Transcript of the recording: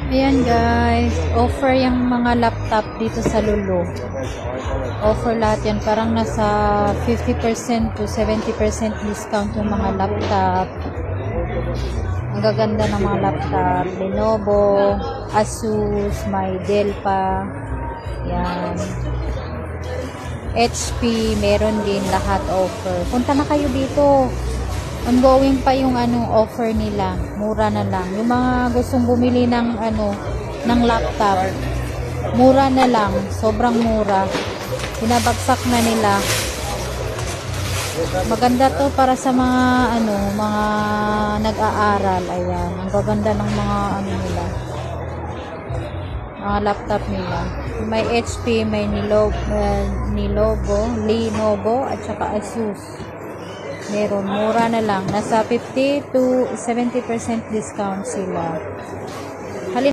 Ayan guys, offer yung mga laptop dito sa Lulu. Offer lahat yan, parang nasa 50% to 70% discount yung mga laptop. Ang gaganda ng mga laptop, Lenovo, Asus, may Dell pa. Yan. HP, meron din lahat offer. Punta na kayo dito. Ongoing pa yung offer nila. Mura na lang. Yung mga gustong bumili ng ng laptop, mura na lang. Sobrang mura. Binabagsak na nila. Maganda to para sa mga mga nag-aaral. Ayan, ang gaganda ng mga mga laptop nila. May HP, may Lenovo, at saka Asus. Meron, mura na lang. Nasa 50 to 70% discount sila.